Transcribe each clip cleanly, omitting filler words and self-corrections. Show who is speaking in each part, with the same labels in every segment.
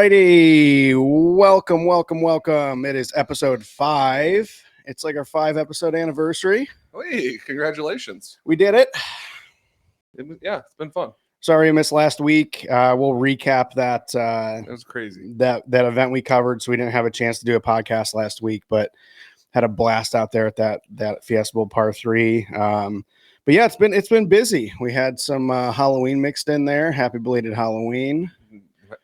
Speaker 1: righty. Welcome. It is episode 5. It's like our 5-episode anniversary.
Speaker 2: Hey, congratulations.
Speaker 1: We did it.
Speaker 2: It's been fun.
Speaker 1: Sorry I missed last week. We'll recap that.
Speaker 2: It was crazy.
Speaker 1: That event we covered, so we didn't have a chance to do a podcast last week, but had a blast out there at that Fiesta Bowl Par 3. But yeah, it's been busy. We had some Halloween mixed in there. Happy belated Halloween.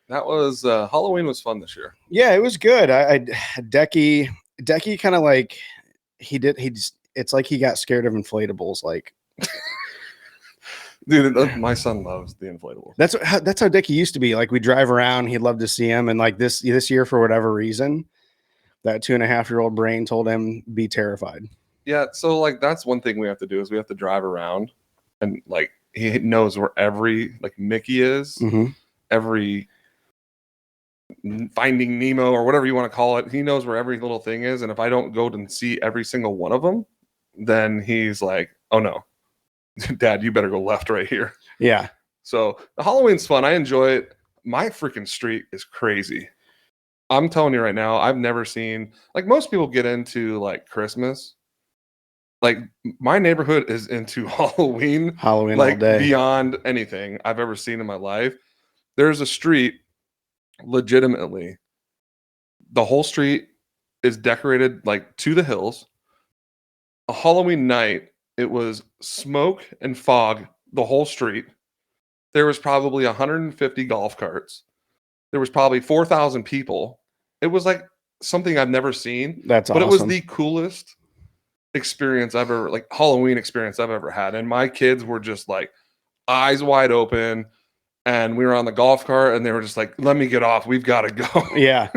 Speaker 2: That was Halloween was fun this year.
Speaker 1: Yeah, it was good. Decky kind of like it's like he got scared of inflatables. Like,
Speaker 2: dude, my son loves the inflatable.
Speaker 1: That's how Decky used to be. Like, we drive around, he'd love to see him, and like this year, for whatever reason, that 2.5-year-old brain told him be terrified.
Speaker 2: Yeah, so like that's one thing we have to do is we have to drive around, and like he knows where every like Mickey is, every Finding Nemo or whatever you want to call it. He knows where every little thing is, and if I don't go and see every single one of them, then he's like, "Oh no, Dad, you better go left right here."
Speaker 1: Yeah.
Speaker 2: So the Halloween's fun. I enjoy it. My freaking street is crazy. I'm telling you right now, I've never seen, like, most people get into like Christmas. Like, my neighborhood is into Halloween
Speaker 1: like, all day,
Speaker 2: beyond anything I've ever seen in my life. There's a street, legitimately, the whole street is decorated like to the hills. A Halloween night, it was smoke and fog the whole street. There was probably 150 golf carts. There was probably 4,000 people. It was like something I've never seen.
Speaker 1: That's awesome.
Speaker 2: But it was the coolest Halloween experience I've ever had. And my kids were just like eyes wide open. And we were on the golf cart and they were just like, "Let me get off. We've got to go."
Speaker 1: Yeah.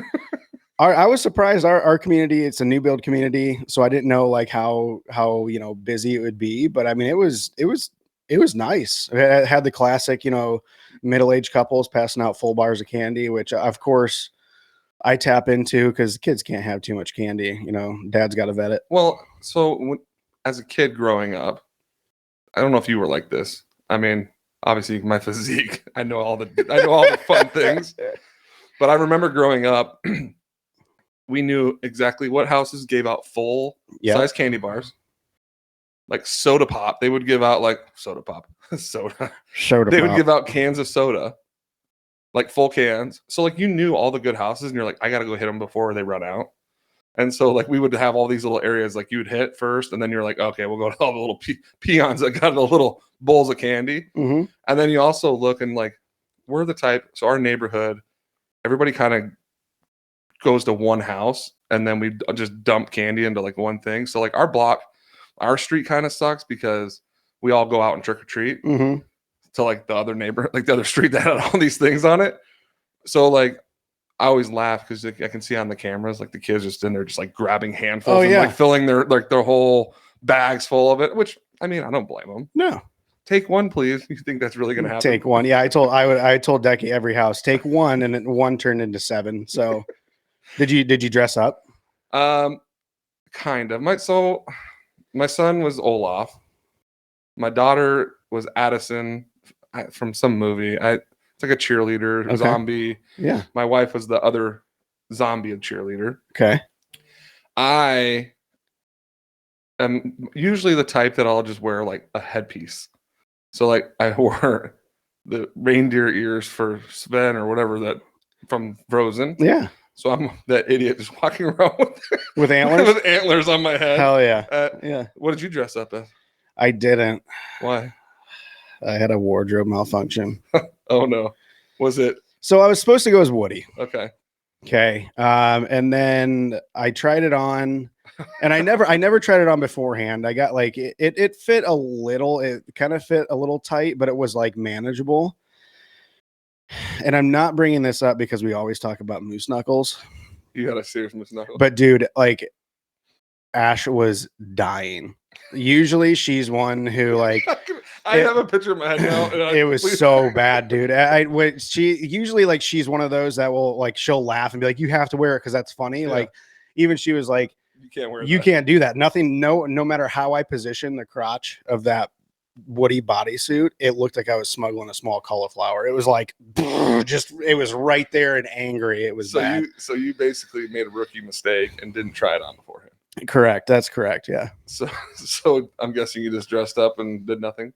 Speaker 1: I was surprised. Our community, it's a new build community. So I didn't know like how busy it would be. But I mean, it was nice. It had the classic, middle-aged couples passing out full bars of candy, which of course I tap into because kids can't have too much candy. Dad's got to vet it.
Speaker 2: Well, so as a kid growing up, I don't know if you were like this. I mean, obviously my physique, I know all the fun things, but I remember growing up, we knew exactly what houses gave out full size candy bars, like soda pop. They would give out like soda pop, soda. They would give out cans of soda, like full cans. So like you knew all the good houses, and you're like, I gotta go hit them before they run out. And so like we would have all these little areas like you would hit first, and then you're like, okay, we'll go to all the little peons that got the little bowls of candy. And then you also look and like, we're the type. So our neighborhood, everybody kind of goes to one house, and then we just dump candy into like one thing. So like our street kind of sucks because we all go out and trick or treat to like the other neighbor, like the other street that had all these things on it. So like I always laugh because I can see on the cameras like the kids just in there just like grabbing handfuls and like filling their whole bags full of it. Which, I mean, I don't blame them.
Speaker 1: No,
Speaker 2: take one, please. You think that's really going to happen?
Speaker 1: Take one. Yeah, I told Decky every house take one, and then one turned into 7. So did you dress up?
Speaker 2: Kind of. My son was Olaf. My daughter was Addison from some movie. It's like a cheerleader, zombie.
Speaker 1: Yeah.
Speaker 2: My wife was the other zombie cheerleader.
Speaker 1: Okay.
Speaker 2: I am usually the type that I'll just wear like a headpiece. So like I wore the reindeer ears for Sven or whatever that from Frozen.
Speaker 1: Yeah.
Speaker 2: So I'm that idiot just walking around
Speaker 1: with antlers?
Speaker 2: with antlers on my head.
Speaker 1: Hell yeah. Yeah.
Speaker 2: What did you dress up as?
Speaker 1: I didn't.
Speaker 2: Why?
Speaker 1: I had a wardrobe malfunction.
Speaker 2: Oh no. Was it?
Speaker 1: So I was supposed to go as Woody.
Speaker 2: Okay.
Speaker 1: And then I tried it on, and I never tried it on beforehand. I got like it fit a little. It kind of fit a little tight, but it was like manageable. And I'm not bringing this up because we always talk about moose knuckles.
Speaker 2: You got a serious moose knuckle.
Speaker 1: But dude, like Ash was dying. Usually she's one who like
Speaker 2: I have a picture in my head now.
Speaker 1: It was so bad, dude. She's one of those that will like, she'll laugh and be like, you have to wear it because that's funny. Yeah. Like even she was like, you can't do that. Nothing, no matter how I position the crotch of that woody bodysuit, it looked like I was smuggling a small cauliflower. It was like just it was right there and angry. It was bad.
Speaker 2: You basically made a rookie mistake and didn't try it on beforehand.
Speaker 1: Correct. That's correct. Yeah.
Speaker 2: So I'm guessing you just dressed up and did nothing.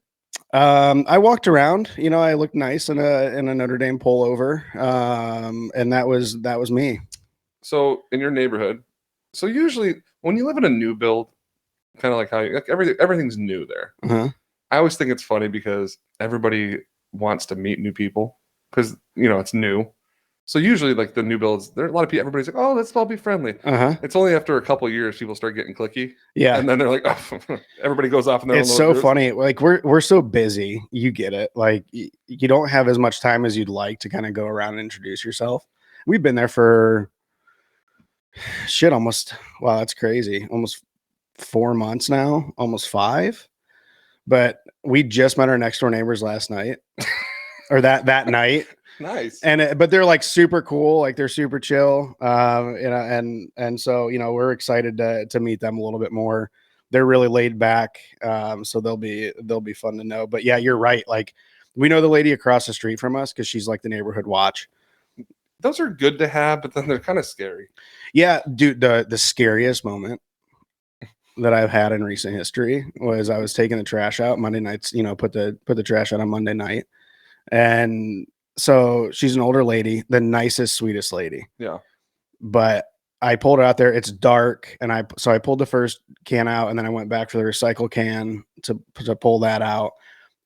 Speaker 1: I walked around, I looked nice in a Notre Dame pullover. And that was me.
Speaker 2: So in your neighborhood, so usually when you live in a new build, kind of like how everything's new there.
Speaker 1: Uh-huh.
Speaker 2: I always think it's funny because everybody wants to meet new people because it's new. So usually like the new builds, there are a lot of people, everybody's like, oh, let's all be friendly.
Speaker 1: Uh-huh.
Speaker 2: It's only after a couple of years people start getting cliquey.
Speaker 1: Yeah.
Speaker 2: And then they're like, oh, everybody goes off in their own
Speaker 1: It's
Speaker 2: little
Speaker 1: so
Speaker 2: groups.
Speaker 1: funny. Like we're so busy. You get it. Like you don't have as much time as you'd like to kind of go around and introduce yourself. We've been there for almost, wow, that's crazy. Almost 4 months now, almost 5. But we just met our next door neighbors last night or that night.
Speaker 2: Nice.
Speaker 1: But they're like super cool. Like they're super chill. And so, we're excited to meet them a little bit more. They're really laid back. So they'll be fun to know. But yeah, you're right. Like we know the lady across the street from us because she's like the neighborhood watch.
Speaker 2: Those are good to have, but then they're kind of scary.
Speaker 1: Yeah, dude, the scariest moment that I've had in recent history was I was taking the trash out Monday nights, put the trash out on Monday night. And so she's an older lady, the nicest, sweetest lady.
Speaker 2: Yeah.
Speaker 1: But I pulled it out there. It's dark. And I pulled the first can out and then I went back for the recycle can to pull that out.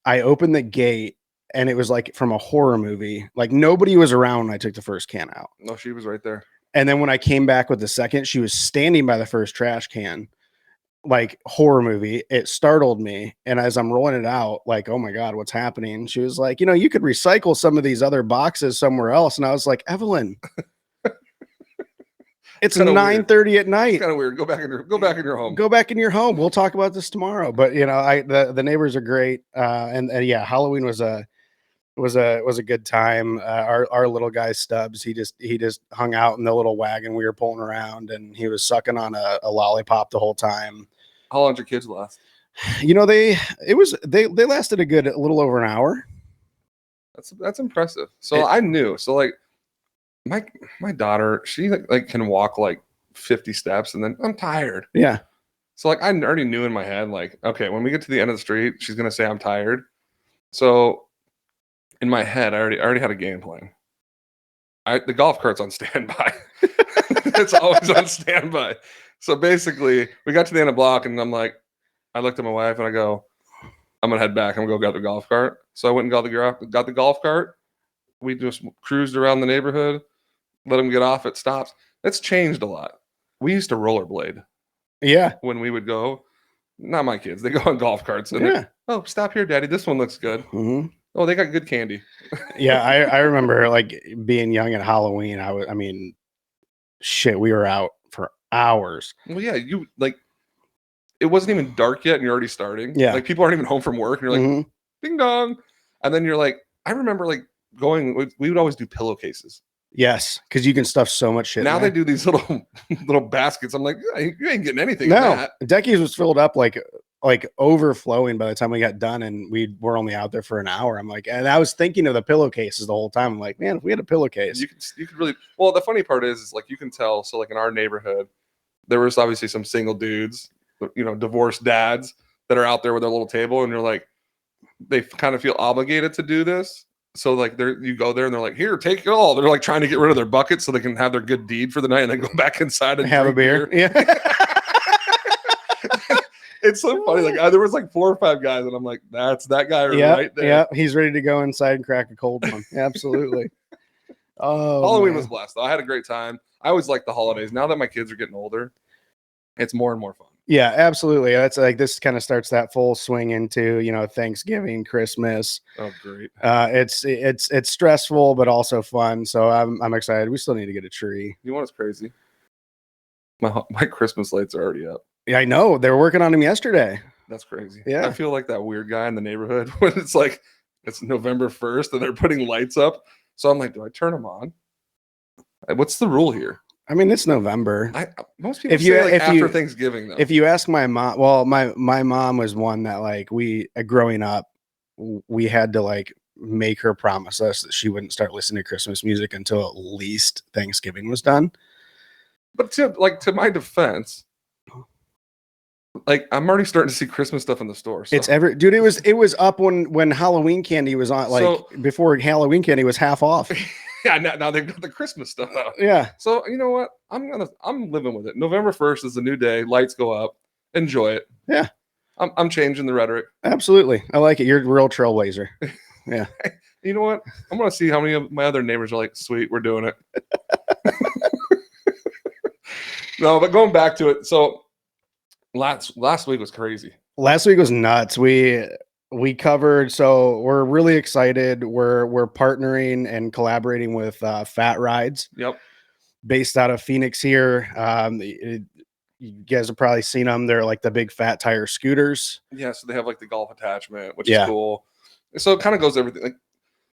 Speaker 1: I opened the gate and it was like from a horror movie. Like nobody was around when I took the first can out.
Speaker 2: No, she was right there.
Speaker 1: And then when I came back with the second, she was standing by the first trash can, like horror movie. It startled me. And as I'm rolling it out, like, oh my God, what's happening? She was like, you could recycle some of these other boxes somewhere else. And I was like, Evelyn, it's 9:30 at night.
Speaker 2: It's kind of weird. Go back in your home.
Speaker 1: Go back in your home. We'll talk about this tomorrow. But the neighbors are great. And yeah, Halloween was a good time. Our little guy Stubbs, he just hung out in the little wagon we were pulling around, and he was sucking on a lollipop the whole time.
Speaker 2: How long did your kids last?
Speaker 1: They lasted a little over an hour.
Speaker 2: That's impressive. So I knew. So like my daughter, she like can walk like 50 steps, and then I'm tired.
Speaker 1: Yeah.
Speaker 2: So like I already knew in my head, like, okay, when we get to the end of the street, she's gonna say I'm tired. So in my head, I already had a game plan. The golf cart's on standby. It's always on standby. So basically, we got to the end of the block, and I'm like, I looked at my wife and I go, I'm gonna head back. I'm gonna go get the golf cart. So I went and got the golf cart. We just cruised around the neighborhood, let them get off at stops. It's changed a lot. We used to rollerblade.
Speaker 1: Yeah.
Speaker 2: When we would go, not my kids, they go on golf carts. And
Speaker 1: yeah.
Speaker 2: Oh, stop here, Daddy. This one looks good.
Speaker 1: Mm-hmm.
Speaker 2: Oh, they got good candy.
Speaker 1: Yeah, I remember like being young at Halloween. We were out for hours.
Speaker 2: Well, yeah, you like it wasn't even dark yet, and you're already starting.
Speaker 1: Yeah,
Speaker 2: like people aren't even home from work, and you're like,
Speaker 1: mm-hmm.
Speaker 2: Ding dong, and then you're like, I remember like going. We would always do pillowcases.
Speaker 1: Yes, because you can stuff so much shit.
Speaker 2: Now they do these little baskets. I'm like, you ain't getting anything.
Speaker 1: No, Decky's was filled up like overflowing by the time we got done, and we were only out there for an hour. I'm like, and I was thinking of the pillowcases the whole time. I'm like, man, if we had a pillowcase,
Speaker 2: you could really. Well, the funny part is like you can tell. So like in our neighborhood, there was obviously some single dudes, divorced dads that are out there with their little table, and you're like, they kind of feel obligated to do this. So like you go there and they're like, here, take it all. They're like trying to get rid of their buckets so they can have their good deed for the night and then go back inside and
Speaker 1: have a beer. Yeah.
Speaker 2: It's so funny. Like there was like 4 or 5 guys and I'm like, that's that guy right there.
Speaker 1: Yeah. He's ready to go inside and crack a cold one. Absolutely. Oh,
Speaker 2: Halloween was blessed though. I had a great time. I always like the holidays. Now that my kids are getting older, it's more and more fun.
Speaker 1: Yeah, absolutely. That's like this kind of starts that full swing into Thanksgiving, Christmas.
Speaker 2: Oh, great!
Speaker 1: It's stressful but also fun. So I'm excited. We still need to get a tree.
Speaker 2: You know what's crazy? My Christmas lights are already up.
Speaker 1: Yeah, I know. They were working on them yesterday.
Speaker 2: That's crazy.
Speaker 1: Yeah,
Speaker 2: I feel like that weird guy in the neighborhood when it's like it's November 1st and they're putting lights up. So I'm like, do I turn them on? What's the rule here?
Speaker 1: I mean, it's November.
Speaker 2: Most people
Speaker 1: If you-
Speaker 2: say like
Speaker 1: if
Speaker 2: after
Speaker 1: you-
Speaker 2: Thanksgiving though.
Speaker 1: If you ask my mom, well, my mom was one that like growing up, we had to like make her promise us that she wouldn't start listening to Christmas music until at least Thanksgiving was done.
Speaker 2: But to my defense, like I'm already starting to see Christmas stuff in the store. So.
Speaker 1: It's dude. It was up when Halloween candy was on, like before Halloween candy was half off.
Speaker 2: Yeah, now they've got the Christmas stuff out.
Speaker 1: Yeah.
Speaker 2: So you know what? I'm living with it. November 1st is a new day. Lights go up. Enjoy it.
Speaker 1: Yeah.
Speaker 2: I'm changing the rhetoric.
Speaker 1: Absolutely. I like it. You're a real trailblazer. Yeah.
Speaker 2: You know what? I'm gonna see how many of my other neighbors are like, sweet, we're doing it. No, but going back to it, so last week was crazy.
Speaker 1: Last week was nuts. We covered, so we're really excited. We're partnering and collaborating with Fat Rides.
Speaker 2: Yep.
Speaker 1: Based out of Phoenix here. You guys have probably seen them. They're like the big fat tire scooters.
Speaker 2: Yeah, so they have like the golf attachment, which is cool. So it kind of goes everything. Like,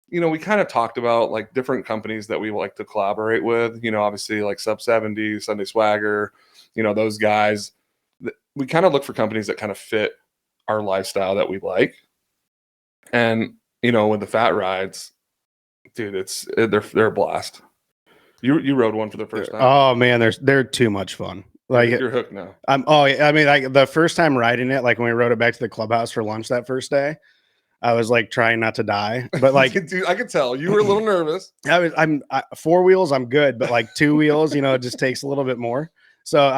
Speaker 2: you know, we kind of talked about like different companies that we like to collaborate with. You know, obviously like Sub 70, Sunday Swagger. You know, those guys. We kind of look for companies that kind of fit our lifestyle that we like. And you know, with the Fat Rides, dude, they're a blast. You rode one for the first time.
Speaker 1: Oh man, they're too much fun. Like
Speaker 2: you're hooked now.
Speaker 1: I mean, like the first time riding it, like when we rode it back to the clubhouse for lunch that first day, I was like trying not to die, but like,
Speaker 2: dude, I could tell you were a little nervous.
Speaker 1: I'm 4 wheels, I'm good, but like 2 wheels, you know, it just takes a little bit more. So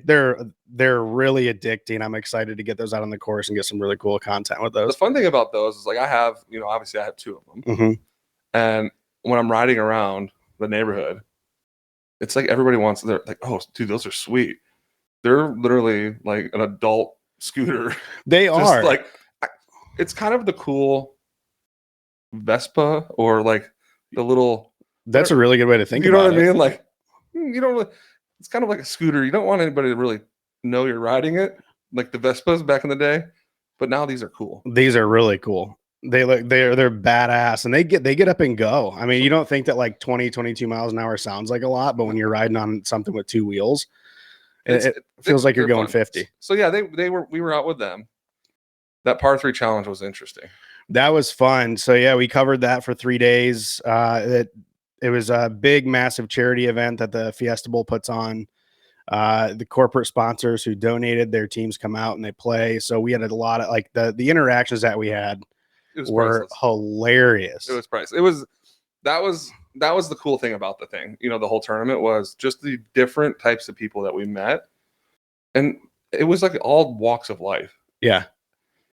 Speaker 1: they're really addicting. I'm excited to get those out on the course and get some really cool content with those.
Speaker 2: The fun thing about those is like I have, you know, obviously I have 2 of them,
Speaker 1: mm-hmm.
Speaker 2: And when I'm riding around the neighborhood, it's like everybody wants. They're like, oh, dude, those are sweet. They're literally like an adult scooter.
Speaker 1: They are
Speaker 2: like, it's kind of the cool Vespa or like the little.
Speaker 1: That's a really good way to think.
Speaker 2: You know
Speaker 1: about
Speaker 2: what I
Speaker 1: it.
Speaker 2: mean? Like, you don't really. It's kind of like a scooter. You don't want anybody to really know you're riding it, like the Vespas back in the day. But now these are cool.
Speaker 1: These are really cool. They're badass, and they get up and go. I mean, you don't think that like 20, 22 miles an hour sounds like a lot, but when you're riding on something with 2 wheels, it feels like you're going
Speaker 2: fun.
Speaker 1: 50.
Speaker 2: So yeah, we were out with them. That par 3 challenge was interesting.
Speaker 1: That was fun. So yeah, we covered that for 3 days. It was a big, massive charity event that the Fiesta Bowl puts on. The corporate sponsors who donated, their teams come out and they play. So we had a lot of like the interactions that we had were priceless. Hilarious.
Speaker 2: It was priceless. That was the cool thing about the thing. You know, the whole tournament was just the different types of people that we met, and it was like all walks of life.
Speaker 1: Yeah,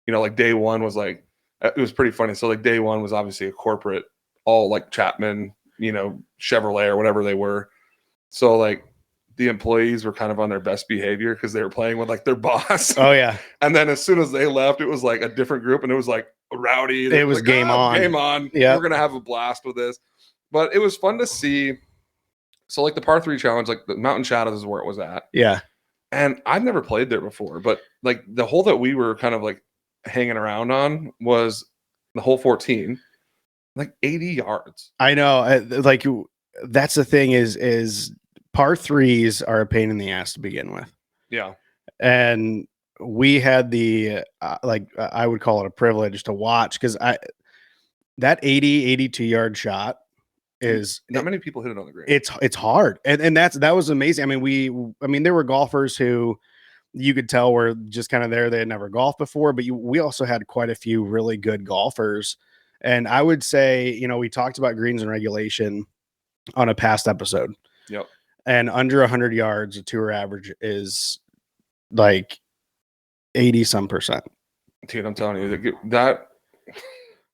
Speaker 2: you know, like day one was like it was pretty funny. So like day one was obviously a corporate, all like Chapman, you know, Chevrolet or whatever they were. So like the employees were kind of on their best behavior because they were playing with like their boss.
Speaker 1: Oh yeah.
Speaker 2: And then as soon as they left, it was like a different group, and it was like rowdy.
Speaker 1: It was like, game on.
Speaker 2: Game on. Yeah, we're gonna have a blast with this. But it was fun to see. So like the par 3 challenge, like the Mountain Shadows is where it was at.
Speaker 1: Yeah.
Speaker 2: And I've never played there before, but like the hole that we were kind of like hanging around on was the hole 14, like 80 yards.
Speaker 1: I know. Like that's the thing is par 3s are a pain in the ass to begin with.
Speaker 2: Yeah.
Speaker 1: And we had the I would call it a privilege to watch because that 82 yard shot is
Speaker 2: not many people hit it on the green.
Speaker 1: It's hard. And that was amazing. I mean, there were golfers who you could tell were just kind of there. They had never golfed before, but we also had quite a few really good golfers. And I would say, you know, we talked about greens and regulation on a past episode.
Speaker 2: Yep.
Speaker 1: And under 100 yards, a tour average is like 80%
Speaker 2: Dude, I'm telling you that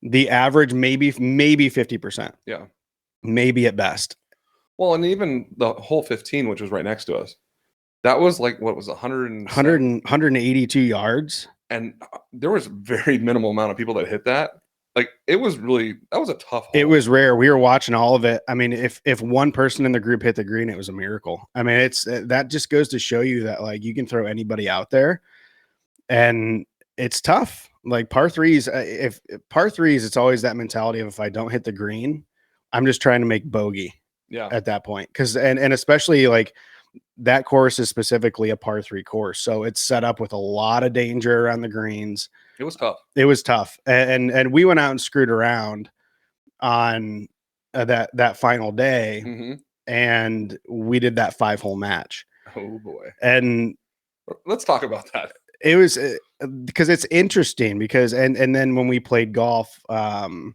Speaker 1: the average maybe 50%.
Speaker 2: Yeah.
Speaker 1: Maybe at best.
Speaker 2: Well, and even the hole 15, which was right next to us, that was like, what was
Speaker 1: 182 yards.
Speaker 2: And there was very minimal amount of people that hit that. Like that was a tough hole.
Speaker 1: It was rare. We were watching all of it. I mean, if one person in the group hit the green, it was a miracle. I mean, that just goes to show you that like you can throw anybody out there, and it's tough. Like par 3s, if par 3s, it's always that mentality of if I don't hit the green, I'm just trying to make bogey.
Speaker 2: Yeah.
Speaker 1: at that point. Because and especially like that course is specifically a par 3 course, so it's set up with a lot of danger around the greens.
Speaker 2: It was tough.
Speaker 1: It was tough, and we went out and screwed around on that final day,
Speaker 2: Mm-hmm.
Speaker 1: and we did that 5-hole match,
Speaker 2: Oh boy.
Speaker 1: and
Speaker 2: Let's talk about that.
Speaker 1: it was because it's interesting because and then when we played golf, when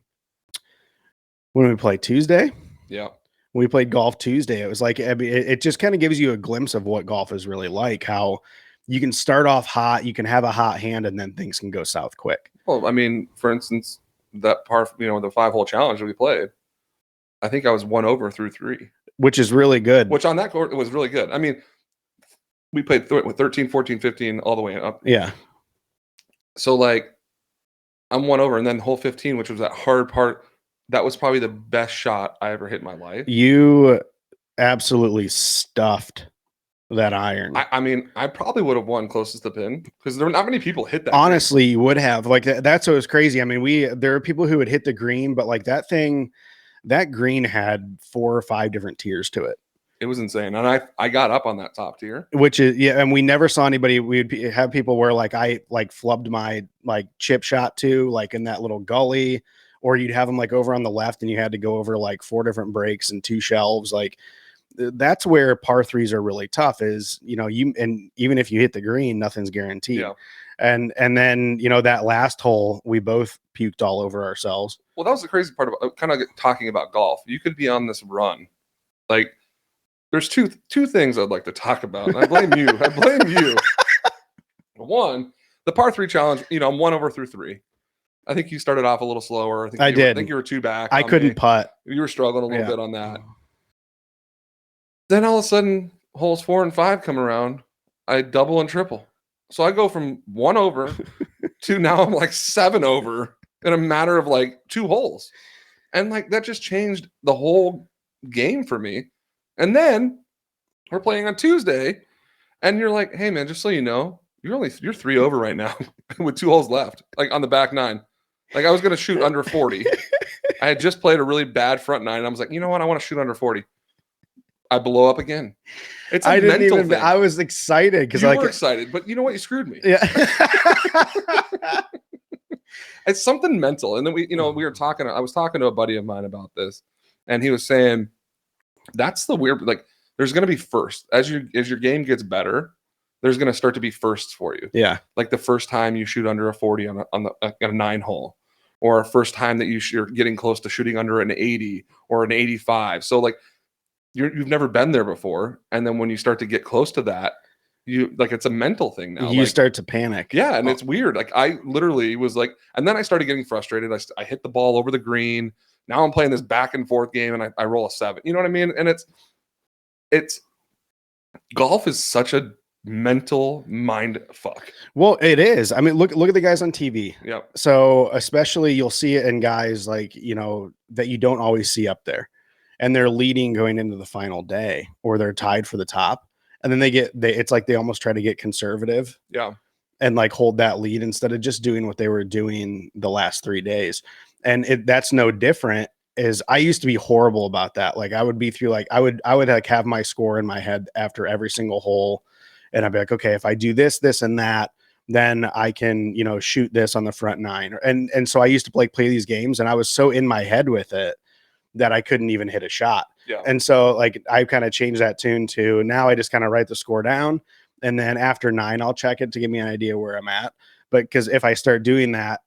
Speaker 1: we played Tuesday,
Speaker 2: Yeah.
Speaker 1: when we played golf Tuesday, it was like it just kind of gives you a glimpse of what golf is really like. How you can start off hot, you can have a hot hand, and then things can go south quick.
Speaker 2: Well, I mean, for instance, that par, the 5-hole challenge that we played, I think I was 1 over through 3,
Speaker 1: Which is really good.
Speaker 2: which on that court, it was really good. I mean, we played with 13, 14, 15, all the way up.
Speaker 1: Yeah.
Speaker 2: So, like, I'm 1 over, and then hole 15, which was that hard part, that was probably the best shot I ever hit in my life.
Speaker 1: You absolutely stuffed that iron.
Speaker 2: I mean, I probably would have won closest to pin because there were not many people hit that.
Speaker 1: Honestly, you would have. Like that's what was crazy. I mean, there are people who would hit the green, but like that green had 4 or 5 different tiers to it.
Speaker 2: It was insane. And I got up on that top tier.
Speaker 1: Which is, yeah, and we never saw anybody. We'd have people where like I like flubbed my like chip shot to like in that little gully, or you'd have them like over on the left and you had to go over like 4 different breaks and 2 shelves. Like that's where par 3s are really tough is, and even if you hit the green, nothing's guaranteed.
Speaker 2: Yeah.
Speaker 1: And then, that last hole, we both puked all over ourselves.
Speaker 2: Well, that was the crazy part about kind of talking about golf. You could be on this run. Like, there's two things I'd like to talk about. And I blame you. I blame you. One, the par 3 challenge, I'm 1 over through 3. I think you started off a little slower. I think you were 2 back.
Speaker 1: I couldn't putt.
Speaker 2: You were struggling a little bit on that. Then all of a sudden, holes 4 and 5 come around. I double and triple. So I go from 1 over to now I'm like 7 over in a matter of like 2 holes. And like that just changed the whole game for me. And then we're playing on Tuesday and you're like, hey man, just so you know, you're 3 over right now with 2 holes left, like on the back 9. Like I was going to shoot under 40. I had just played a really bad front 9. And I was like, you know what? I want to shoot under 40. I blow up again. It's a mental thing.
Speaker 1: I was excited because
Speaker 2: you were excited, but you know what? You screwed me.
Speaker 1: Yeah.
Speaker 2: It's something mental. And then we were talking. I was talking to a buddy of mine about this, and he was saying that's the weird. Like, there's going to be first as your game gets better. There's going to start to be firsts for you.
Speaker 1: Yeah.
Speaker 2: Like the first time you shoot under a 40 on a 9 hole, or a first time that you're getting close to shooting under an 80 or an 85. So like. You've never been there before, and then when you start to get close to that, it's a mental thing now.
Speaker 1: You start to panic.
Speaker 2: Yeah, and it's weird. Like I literally was like, and then I started getting frustrated. I hit the ball over the green. Now I'm playing this back and forth game, and I roll a 7. You know what I mean? And it's golf is such a mental mind fuck.
Speaker 1: Well, it is. I mean, look at the guys on TV.
Speaker 2: Yeah.
Speaker 1: So especially you'll see it in guys like that you don't always see up there. And they're leading going into the final day, or they're tied for the top. And then it's like they almost try to get conservative.
Speaker 2: Yeah.
Speaker 1: And like hold that lead instead of just doing what they were doing the last 3 days. And that's no different. Is I used to be horrible about that. Like I would be through like I would like have my score in my head after every single hole. And I'd be like, okay, if I do this, and that, then I can, shoot this on the front 9. And so I used to play these games, and I was so in my head with it that I couldn't even hit a shot.
Speaker 2: Yeah.
Speaker 1: And so like I kind of changed that tune to now I just kind of write the score down, and then after 9 I'll check it to give me an idea where I'm at. But because if I start doing that,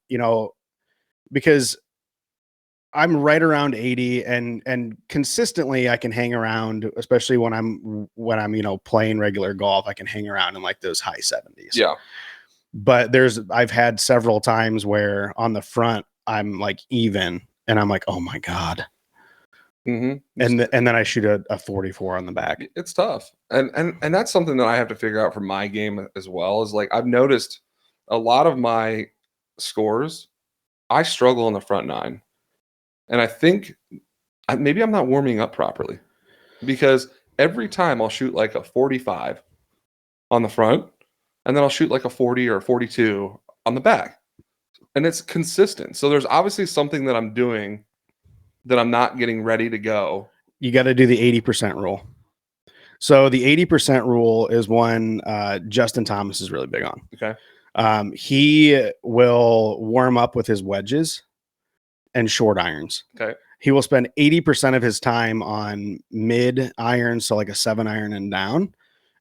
Speaker 1: because I'm right around 80 and consistently I can hang around, especially when I'm playing regular golf, I can hang around in like those high 70s.
Speaker 2: Yeah.
Speaker 1: But I've had several times where on the front I'm like even, and I'm like, oh my God.
Speaker 2: Mm-hmm.
Speaker 1: And then I shoot a 44 on the back.
Speaker 2: It's tough. And that's something that I have to figure out for my game as well, is like I've noticed a lot of my scores, I struggle in the front 9. And I think maybe I'm not warming up properly, because every time I'll shoot like a 45 on the front, and then I'll shoot like a 40 or a 42 on the back. And it's consistent. So there's obviously something that I'm doing that I'm not getting ready to go
Speaker 1: you got to do the 80% rule. So the 80% rule is one Justin Thomas is really big on.
Speaker 2: Okay.
Speaker 1: He will warm up with his wedges and short irons.
Speaker 2: Okay.
Speaker 1: He will spend 80% of his time on mid irons, so like a 7-iron and down,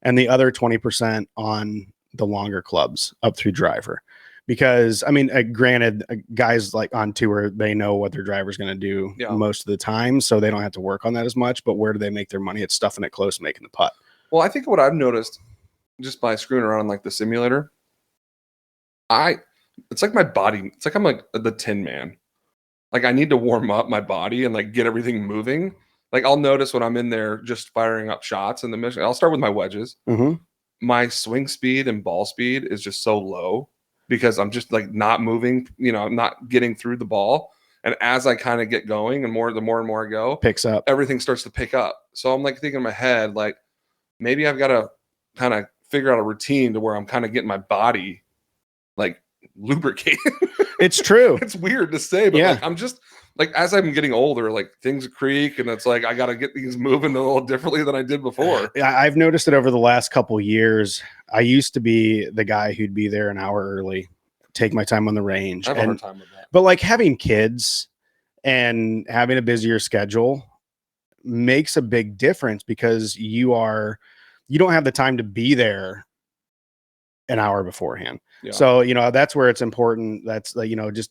Speaker 1: and the other 20% on the longer clubs up through driver. Because, I mean, granted, guys like on tour, they know what their driver's going to do most of the time, so they don't have to work on that as much. But where do they make their money? It's stuffing it close, making the putt.
Speaker 2: Well, I think what I've noticed just by screwing around on like the simulator, it's like my body. It's like I'm like the Tin Man. Like I need to warm up my body and like get everything moving. Like I'll notice when I'm in there just firing up shots in the mission. I'll start with my wedges.
Speaker 1: Mm-hmm.
Speaker 2: My swing speed and ball speed is just so low because I'm just like not moving, I'm not getting through the ball. And as I kind of get going and the more and more I go,
Speaker 1: picks up,
Speaker 2: everything starts to pick up. So I'm like thinking in my head, like maybe I've got to kind of figure out a routine to where I'm kind of getting my body like lubricated.
Speaker 1: It's true.
Speaker 2: It's weird to say, but like I'm just like as I'm getting older, like things creak and it's like I got to get things moving a little differently than I did before.
Speaker 1: I've noticed it over the last couple years. I used to be the guy who'd be there an hour early, take my time on the range.
Speaker 2: I have a hard time with that.
Speaker 1: But like having kids and having a busier schedule makes a big difference because you don't have the time to be there an hour beforehand. Yeah. So, that's where it's important. That's just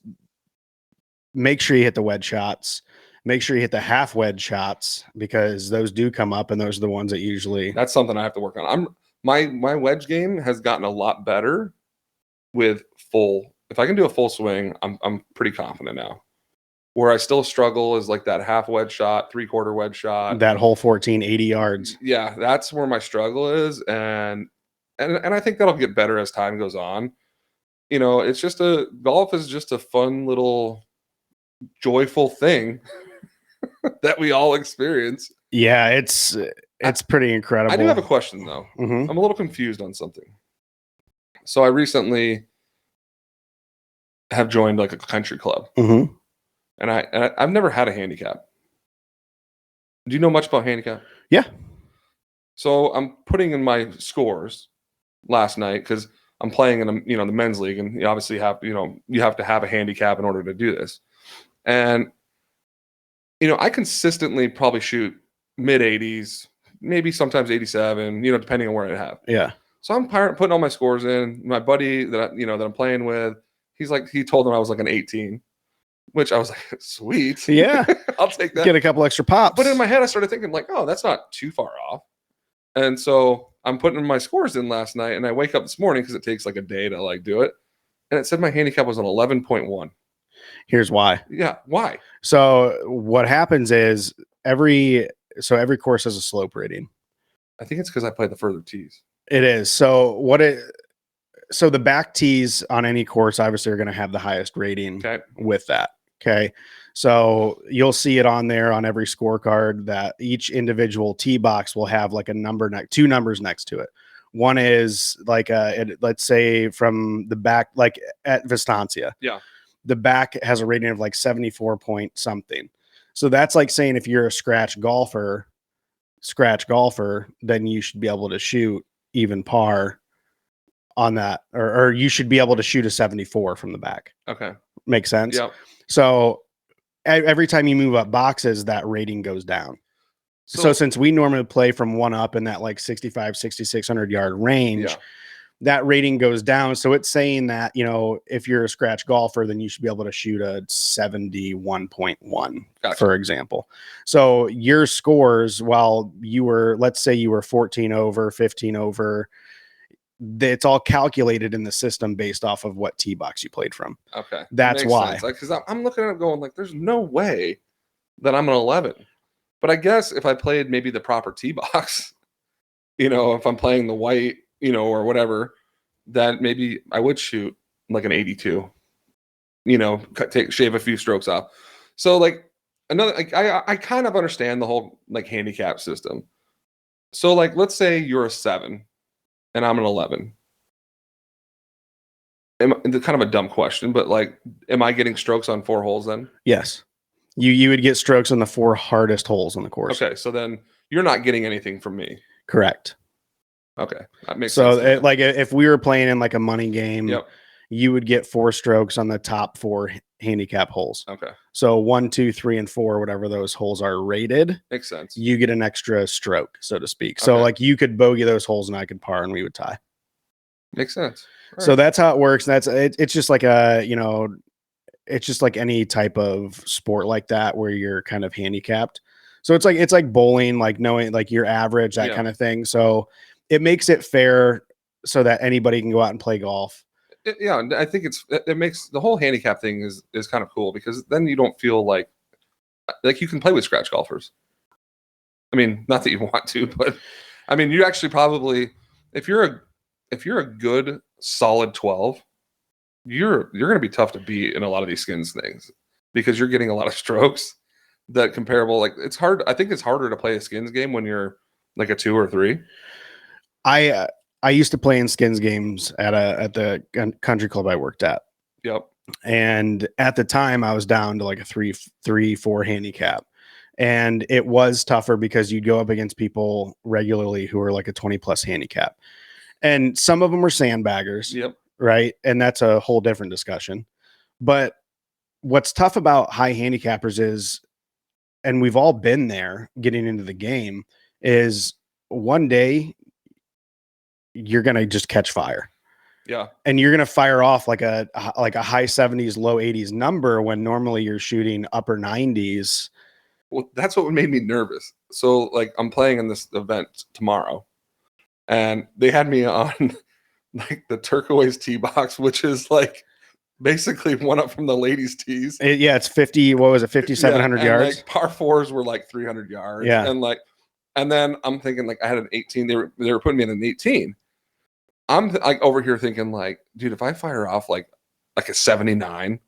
Speaker 1: make sure you hit the wedge shots, make sure you hit the half wedge shots because those do come up and those are the ones that usually.
Speaker 2: That's something I have to work on. My wedge game has gotten a lot better with full. If I can do a full swing, I'm pretty confident now. Where I still struggle is like that half wedge shot, 3/4 wedge shot.
Speaker 1: That whole 14, 80 yards.
Speaker 2: Yeah, that's where my struggle is. And I think that'll get better as time goes on. It's just golf is just a fun little joyful thing that we all experience.
Speaker 1: Yeah, it's pretty incredible.
Speaker 2: I do have a question though.
Speaker 1: Mm-hmm.
Speaker 2: I'm a little confused on something. So I recently have joined like a country club.
Speaker 1: Mm-hmm.
Speaker 2: And I've never had a handicap. Do you know much about handicap?
Speaker 1: Yeah.
Speaker 2: So I'm putting in my scores last night because I'm playing in the men's league, and you obviously have you have to have a handicap in order to do this. And I consistently probably shoot mid 80s, maybe sometimes 87, depending on where I have.
Speaker 1: Yeah.
Speaker 2: So I'm putting all my scores in. My buddy that that I'm playing with, he told him I was like an 18. Which I was like, sweet.
Speaker 1: Yeah.
Speaker 2: I'll take that.
Speaker 1: Get a couple extra pops.
Speaker 2: But in my head, I started thinking like, oh, that's not too far off. And so I'm putting my scores in last night and I wake up this morning because it takes like a day to like do it. And it said my handicap was an 11.1.
Speaker 1: Here's why.
Speaker 2: Yeah. Why?
Speaker 1: So what happens is every course has a slope rating.
Speaker 2: I think it's because I play the further tees.
Speaker 1: It is. So the back tees on any course obviously are going to have the highest rating with that. Okay. So you'll see it on there on every scorecard that each individual tee box will have like a number, two numbers next to it. One is like, let's say from the back, like at Vistancia.
Speaker 2: Yeah.
Speaker 1: The back has a rating of like 74 point something. So that's like saying if you're a scratch golfer, then you should be able to shoot even par on that, or you should be able to shoot a 74 from the back.
Speaker 2: Okay.
Speaker 1: Makes sense.
Speaker 2: Yeah.
Speaker 1: So every time you move up boxes, that rating goes down. So since we normally play from one up in that like 65, 6,600 yard range, that rating goes down. So it's saying that, if you're a scratch golfer, then you should be able to shoot a 71.1, for example. So your scores, while let's say you were 14 over, 15 over, it's all calculated in the system based off of what tee box you played from.
Speaker 2: Okay.
Speaker 1: That's why.
Speaker 2: Because I'm looking at it going like, there's no way that I'm an 11. But I guess if I played maybe the proper tee box, if I'm playing the white, or whatever, that maybe I would shoot like an 82, shave a few strokes off. So like I kind of understand the whole like handicap system. So like, let's say you're a 7 and I'm an 11. Kind of a dumb question, but like, am I getting strokes on 4 holes then?
Speaker 1: Yes. You would get strokes on the 4 hardest holes on the course.
Speaker 2: Okay, so then you're not getting anything from me.
Speaker 1: Correct.
Speaker 2: Okay, that makes
Speaker 1: So
Speaker 2: sense.
Speaker 1: like if we were playing in like a money game,
Speaker 2: Yep.
Speaker 1: you would get 4 strokes on the top 4 handicap holes.
Speaker 2: Okay,
Speaker 1: So 1, 2, 3, and 4, whatever those holes are rated,
Speaker 2: makes sense.
Speaker 1: you get an extra stroke, so to speak. So
Speaker 2: Okay.
Speaker 1: like you could bogey those holes and I could par and we would tie.
Speaker 2: Makes sense. All
Speaker 1: So
Speaker 2: right.
Speaker 1: that's how it works. And it's just like it's just like any type of sport like that where you're kind of handicapped. So it's like bowling, like knowing like your average, that
Speaker 2: Yeah.
Speaker 1: kind of thing. So it makes it fair so that anybody can go out and play golf.
Speaker 2: Yeah, and I think it makes the whole handicap thing is kind of cool because then you don't feel like you can play with scratch golfers. I mean, not that you want to, but I mean, you actually probably if you're a good solid 12, you're going to be tough to beat in a lot of these skins things because you're getting a lot of strokes that comparable. Like it's hard. I think it's harder to play a skins game when you're like a 2 or 3.
Speaker 1: I used to play in skins games at the country club I worked at.
Speaker 2: Yep.
Speaker 1: And at the time I was down to like a 3-4 handicap. And it was tougher because you'd go up against people regularly who are like a 20 plus handicap. And some of them were sandbaggers.
Speaker 2: Yep.
Speaker 1: Right. And that's a whole different discussion. But what's tough about high handicappers is, and we've all been there getting into the game, is one day you're going to just catch fire.
Speaker 2: Yeah.
Speaker 1: And you're going to fire off like a high 70s, low 80s number when normally you're shooting upper 90s.
Speaker 2: Well, that's what made me nervous. So like I'm playing in this event tomorrow and they had me on like the turquoise tee box, which is like basically one up from the ladies' tees.
Speaker 1: Yeah, it's 50. What was it? 5,700 yards.
Speaker 2: Like par 4s were like 300 yards.
Speaker 1: Yeah.
Speaker 2: And then I'm thinking like I had an 18. They were putting me in an 18. I'm like over here thinking like, dude, if I fire off like a 79,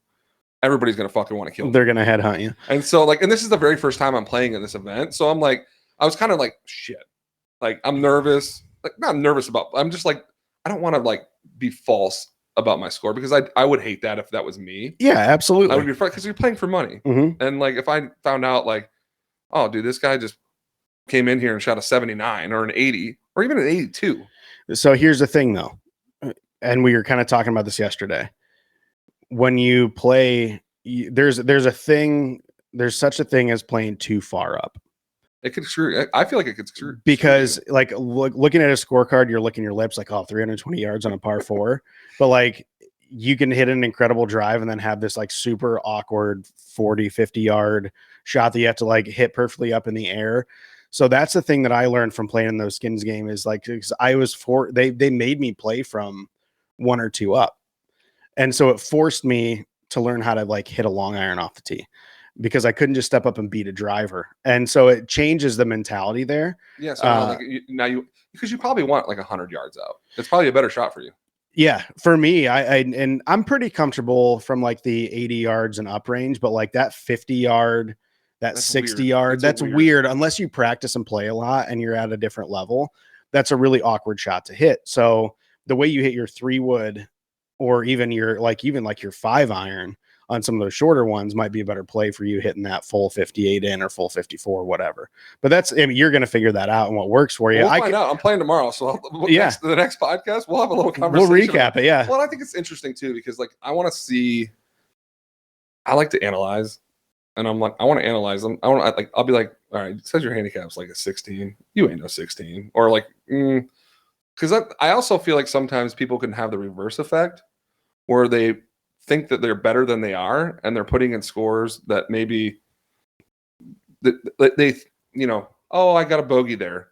Speaker 2: everybody's gonna fucking want to kill me.
Speaker 1: They're gonna headhunt you.
Speaker 2: And so like, and this is the very first time I'm playing in this event. So I'm like, I was kind of like, shit. Like I'm nervous. Like not nervous about. I'm just like, I don't want to like be false about my score because I would hate that if that was me.
Speaker 1: Yeah, absolutely.
Speaker 2: I would be because you're playing for money.
Speaker 1: Mm-hmm.
Speaker 2: And like if I found out like, oh, dude, this guy just came in here and shot a 79 or an 80 or even an 82.
Speaker 1: So here's the thing though, and we were kind of talking about this yesterday. When you play, there's such a thing as playing too far up.
Speaker 2: It could screw. I feel like it could screw.
Speaker 1: Because like looking at a scorecard, you're licking your lips like, oh, 320 yards on a par 4. But like you can hit an incredible drive and then have this like super awkward 40, 50 yard shot that you have to like hit perfectly up in the air. So that's the thing that I learned from playing in those skins game is like, I was they made me play from 1 or 2 up. And so it forced me to learn how to like hit a long iron off the tee because I couldn't just step up and beat a driver. And so it changes the mentality there.
Speaker 2: Yeah. So because you probably want like 100 yards out. It's probably a better shot for you.
Speaker 1: Yeah. For me, and I'm pretty comfortable from like the 80 yards and up range, but like that 50 yard, that's 60
Speaker 2: weird.
Speaker 1: yard, that's weird unless you practice and play a lot and you're at a different level. That's a really awkward shot to hit. So the way you hit your 3-wood or even your 5 iron on some of those shorter ones might be a better play for you hitting that full 58 in or full 54, whatever. But you're going to figure that out and what works for you.
Speaker 2: We'll find out. I'm playing tomorrow. So the next podcast, we'll have a little conversation.
Speaker 1: We'll recap it. Yeah.
Speaker 2: Well, I think it's interesting too, because like, I like to analyze and I'm like, I want to analyze them. I'll be like, all right, it says your handicap's like a 16. You ain't no 16 or like, because I also feel like sometimes people can have the reverse effect where they think that they're better than they are and they're putting in scores that maybe they oh, I got a bogey there,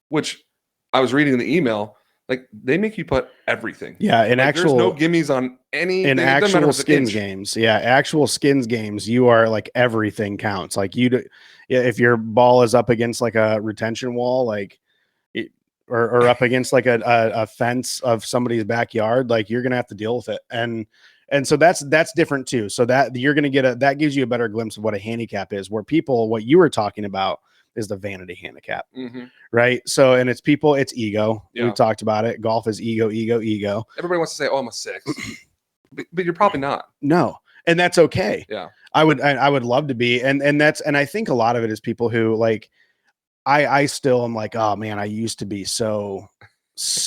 Speaker 2: which I was reading in the email, like they make you put everything.
Speaker 1: Yeah,
Speaker 2: there's no gimmies on any
Speaker 1: in actual skins games. Yeah, actual skins games, you are like everything counts. Like if your ball is up against like a retention wall, like or up against like a fence of somebody's backyard, like you're gonna have to deal with it. And so that's different too. So that you're gonna get that gives you a better glimpse of what a handicap is. Where what you were talking about is the vanity handicap, right? So and it's ego. Yeah. We've talked about it. Golf is ego. Everybody
Speaker 2: wants to say, "Oh, I'm a 6," but you're probably not.
Speaker 1: No. and that's okay.
Speaker 2: Yeah.
Speaker 1: I would love to be. And I think a lot of it is people who like, I still am like, oh man, I used to be so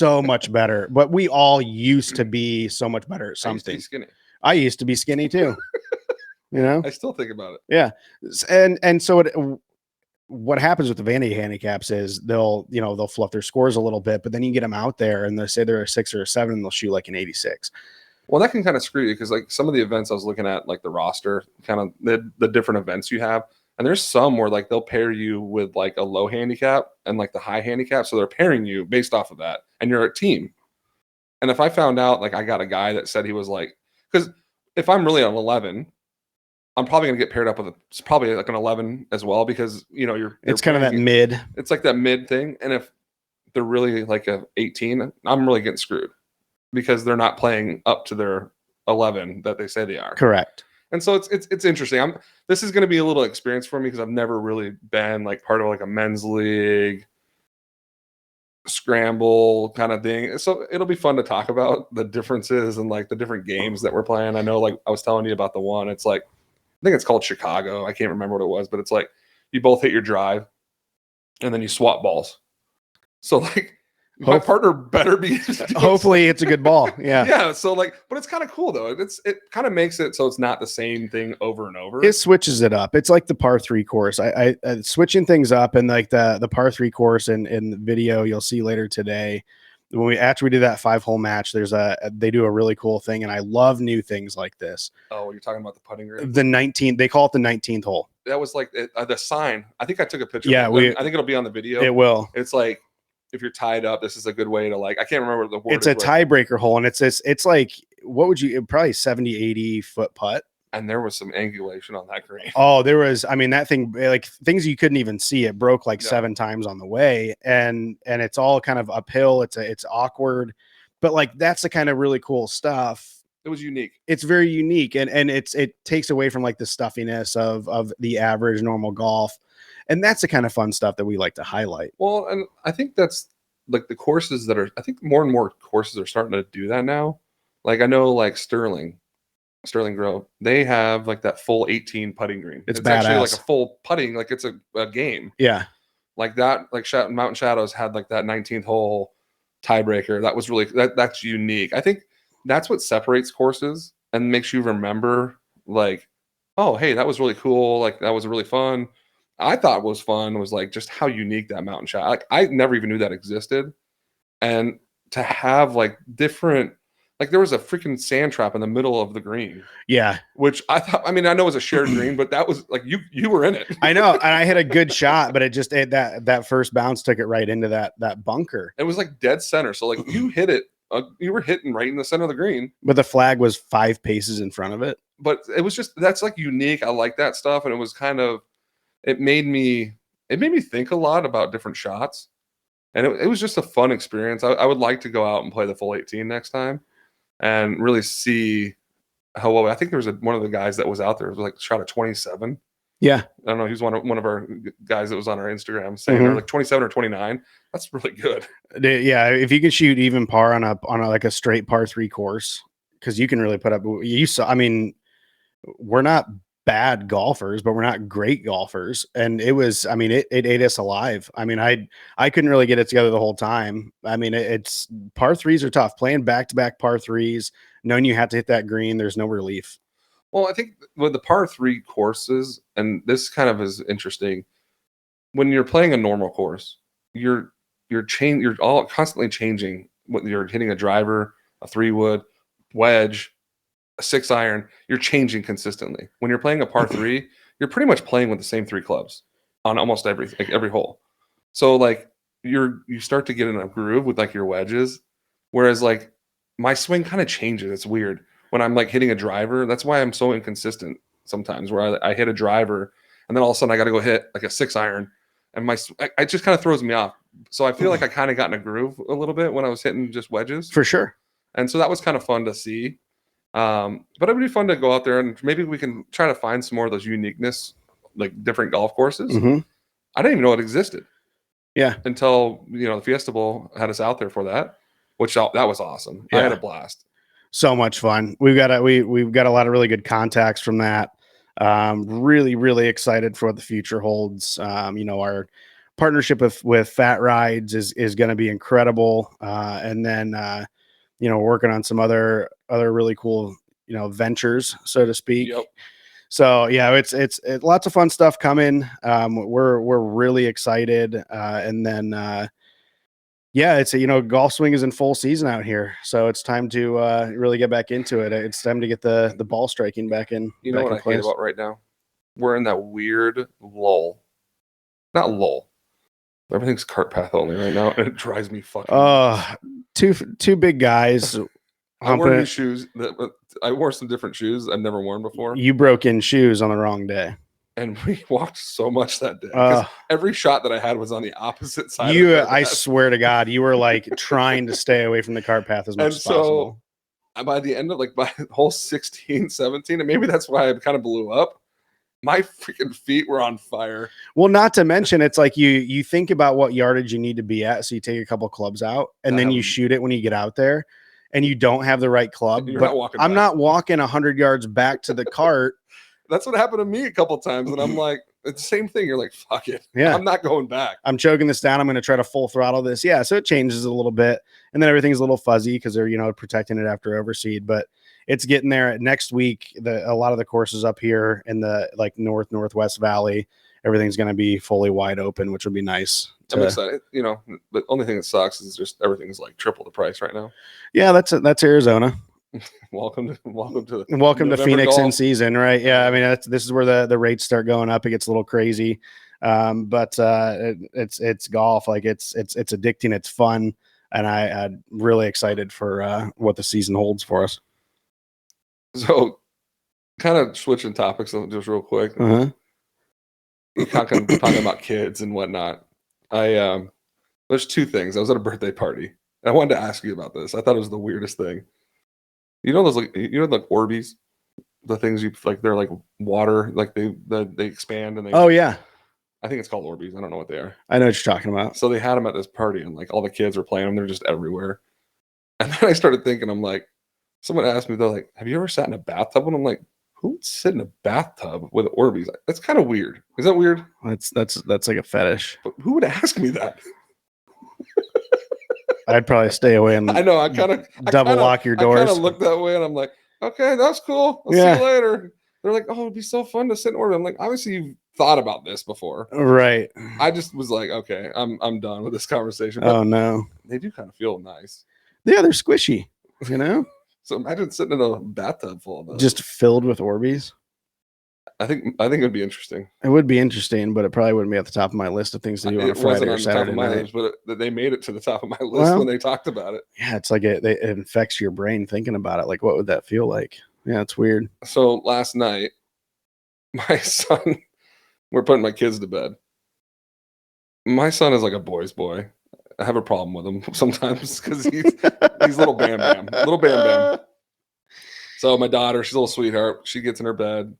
Speaker 1: much better, but we all used to be so much better at
Speaker 2: I used to be
Speaker 1: something.
Speaker 2: skinny.
Speaker 1: I used to be skinny too, you know?
Speaker 2: I still think about it.
Speaker 1: Yeah. And so what happens with the vanity handicaps is they'll fluff their scores a little bit, but then you get them out there and they say they're a 6 or a 7 and they'll shoot like an 86.
Speaker 2: Well, that can kind of screw you because like some of the events I was looking at, like the roster, kind of the different events you have, and there's some where like they'll pair you with like a low handicap and like the high handicap, so they're pairing you based off of that, and you're a team. And if I found out like I got a guy that said he was like, because if I'm really on 11, I'm probably gonna get paired up with it's probably like an 11 as well because you're
Speaker 1: It's kind of that
Speaker 2: pairing-
Speaker 1: mid.
Speaker 2: It's like that mid thing, and if they're really like a 18, I'm really getting screwed because they're not playing up to their 11 that they say they are.
Speaker 1: Correct.
Speaker 2: And so it's interesting. This is going to be a little experience for me because I've never really been like part of like a men's league scramble kind of thing. So it'll be fun to talk about the differences and like the different games that we're playing. I know like I was telling you about the one. It's like I think it's called Chicago. I can't remember what it was, but it's like you both hit your drive and then you swap balls. So like my partner better be
Speaker 1: hopefully it's a good ball. Yeah.
Speaker 2: Yeah. So like, but it's kind of cool though. It kind of makes it so it's not the same thing over and over.
Speaker 1: It switches it up. It's like the par 3 course. I switching things up, and like the par 3 course in the video you'll see later today. After we do that 5-hole match, they do a really cool thing, and I love new things like this.
Speaker 2: Oh, you're talking about the putting green?
Speaker 1: The 19th, they call it the 19th hole.
Speaker 2: That was like the sign. I think I took a picture.
Speaker 1: Yeah,
Speaker 2: I think it'll be on the video.
Speaker 1: It will.
Speaker 2: It's like if you're tied up, this is a good way to like. I can't remember the word.
Speaker 1: It's a tiebreaker hole, and it's like what would you probably 70, 80 foot putt.
Speaker 2: And there was some angulation on that green.
Speaker 1: Oh, there was. I mean, that thing, like things you couldn't even see. It broke like 7 times on the way, and it's all kind of uphill. It's awkward, but like that's the kind of really cool stuff.
Speaker 2: It was unique.
Speaker 1: It's very unique, and it takes away from like the stuffiness of the average normal golf, and that's the kind of fun stuff that we like to highlight.
Speaker 2: Well, and I think that's like the courses that are. I think more and more courses are starting to do that now. Like I know, like Sterling Grove, they have like that full 18 putting green.
Speaker 1: It's
Speaker 2: actually
Speaker 1: badass.
Speaker 2: like a full putting, like it's a game.
Speaker 1: Yeah.
Speaker 2: Like that, like Mountain Shadows had like that 19th hole tiebreaker. That was really that's unique. I think that's what separates courses and makes you remember like, oh, hey, that was really cool. Like that was really fun. I thought was fun was like just how unique that Mountain Shadow. Like I never even knew that existed. And to have like different, like there was a freaking sand trap in the middle of the green.
Speaker 1: Yeah.
Speaker 2: Which I thought, I mean, I know it was a shared green, but that was like you were in it.
Speaker 1: I know. And I hit a good shot, but that first bounce took it right into that bunker.
Speaker 2: It was like dead center. So like you hit it, you were hitting right in the center of the green.
Speaker 1: But the flag was 5 paces in front of it.
Speaker 2: But it was just, that's like unique. I like that stuff. And it was kind of, it made me think a lot about different shots. And it was just a fun experience. I would like to go out and play the full 18 next time and really see how well. I think there was one of the guys that was out there was like shot a 27.
Speaker 1: Yeah.
Speaker 2: I don't know. He was one of our guys that was on our Instagram saying they're like 27 or 29. That's really good.
Speaker 1: Yeah. If you can shoot even par on a like a straight par 3 course, because you can really put up, I mean, we're not bad golfers, but we're not great golfers. And it was, I mean, it ate us alive. I mean, I couldn't really get it together the whole time. I mean, it's par 3s are tough. Playing back-to-back par 3s, knowing you have to hit that green, there's no relief.
Speaker 2: Well, I think with the par 3 courses, and this kind of is interesting, when you're playing a normal course, you're all constantly changing. What you're hitting a driver, a 3-wood, wedge, a 6-iron, you're changing consistently. When you're playing a par 3, you're pretty much playing with the same 3 clubs on almost every hole. So like you start to get in a groove with like your wedges, whereas like my swing kind of changes. It's weird when I'm like hitting a driver. That's why I'm so inconsistent sometimes, where I hit a driver and then all of a sudden I got to go hit like a 6-iron, and it just kind of throws me off. So I feel like I kind of got in a groove a little bit when I was hitting just wedges.
Speaker 1: For sure. And
Speaker 2: so that was kind of fun to see. But it would be fun to go out there and maybe we can try to find some more of those uniqueness, like different golf courses.
Speaker 1: Mm-hmm.
Speaker 2: I didn't even know it existed.
Speaker 1: Yeah.
Speaker 2: Until, the Fiesta Bowl had us out there for that, which that was awesome. Yeah. I had a blast.
Speaker 1: So much fun. We've got a lot of really good contacts from that. Really, really excited for what the future holds. Our partnership with Fat Rides is going to be incredible. And then, working on some other really cool, ventures, so to speak.
Speaker 2: Yep.
Speaker 1: So yeah, it's lots of fun stuff coming. We're really excited. And then, yeah, it's Golf Swing is in full season out here, so it's time to really get back into it. It's time to get the ball striking back in.
Speaker 2: You know what I hate about right now? We're in that weird lull. Not lull. Everything's cart path only right now, and it drives me fucking nuts.
Speaker 1: Two big guys.
Speaker 2: I wore new shoes. I wore some different shoes I've never worn before.
Speaker 1: You broke in shoes on the wrong day.
Speaker 2: And we walked so much that day. Every shot that I had was on the opposite side.
Speaker 1: I swear to God, you were like trying to stay away from the cart path as much as possible.
Speaker 2: By the end of by hole 16, 17, and maybe that's why I kind of blew up, my freaking feet were on fire.
Speaker 1: Well, not to mention, it's like you think about what yardage you need to be at. So you take a couple clubs out and then you shoot it when you get out there and you don't have the right club. But I'm not walking 100 yards back to the cart.
Speaker 2: That's what happened to me a couple times. And I'm like, it's the same thing. You're like, fuck it.
Speaker 1: Yeah.
Speaker 2: I'm not going back.
Speaker 1: I'm choking this down. I'm going to try to full throttle this. Yeah. So it changes a little bit. And then everything's a little fuzzy because they're, protecting it after overseed. But it's getting there. Next week, a lot of the courses up here in the northwest valley, everything's going to be fully wide open, which would be nice.
Speaker 2: I'm excited. The only thing that sucks is just everything's like triple the price right now.
Speaker 1: Yeah, that's Arizona.
Speaker 2: Welcome to
Speaker 1: Phoenix
Speaker 2: golf.
Speaker 1: in season, right? Yeah, I mean this is where the rates start going up. It gets a little crazy, but it's golf. Like it's addicting. It's fun, and I'm really excited for what the season holds for us.
Speaker 2: So, kind of switching topics just real quick. Talking about kids and whatnot. There's two things. I was at a birthday party. I wanted to ask you about this. I thought it was the weirdest thing. Those like Orbeez, the things you like. They're like water, like they expand and they.
Speaker 1: Oh yeah.
Speaker 2: I think it's called Orbeez. I don't know what they are.
Speaker 1: I know what you're talking about.
Speaker 2: So they had them at this party, and like all the kids were playing them. They're just everywhere. And then I started thinking, I'm like, someone asked me, they're like, "Have you ever sat in a bathtub?" And I'm like, who would sit in a bathtub with Orbeez? That's kind of weird. Is that weird?
Speaker 1: That's like a fetish.
Speaker 2: But who would ask me that?
Speaker 1: I'd probably stay away and
Speaker 2: I know. I kind of
Speaker 1: double lock your doors.
Speaker 2: I kind of look that way, and I'm like, okay, that's cool. I'll see you later. They're like, oh, it'd be so fun to sit in Orbeez. I'm like, obviously you've thought about this before,
Speaker 1: right? I
Speaker 2: just was like, okay, I'm done with this conversation.
Speaker 1: But oh no,
Speaker 2: they do kind of feel nice.
Speaker 1: Yeah, they're squishy,
Speaker 2: So imagine sitting in a bathtub full of those.
Speaker 1: Just filled with Orbeez.
Speaker 2: I think it'd be interesting.
Speaker 1: It would be interesting, but it probably wouldn't be at the top of my list of things to do on a Friday or Saturday night.
Speaker 2: But they made it to the top of my list when they talked about it.
Speaker 1: Yeah, it's like it infects your brain thinking about it. Like, what would that feel like? Yeah, it's weird.
Speaker 2: So last night, my son, we're putting my kids to bed. My son is like a boy's boy. I have a problem with him sometimes because he's little Bam Bam. So my daughter, she's a little sweetheart. She gets in her bed.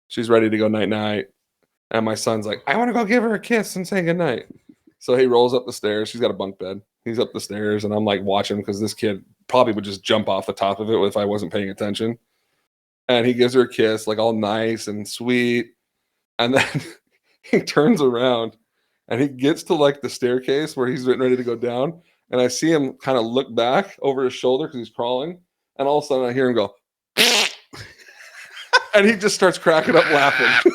Speaker 2: She's ready to go night-night. And my son's like, I want to go give her a kiss and say goodnight. So he rolls up the stairs. She's got a bunk bed. He's up the stairs, and I'm like watching because this kid probably would just jump off the top of it if I wasn't paying attention. And he gives her a kiss, like all nice and sweet. And then he turns around, and he gets to like the staircase where he's getting ready to go down. And I see him kind of look back over his shoulder because he's crawling. And all of a sudden I hear him go, and he just starts cracking up laughing.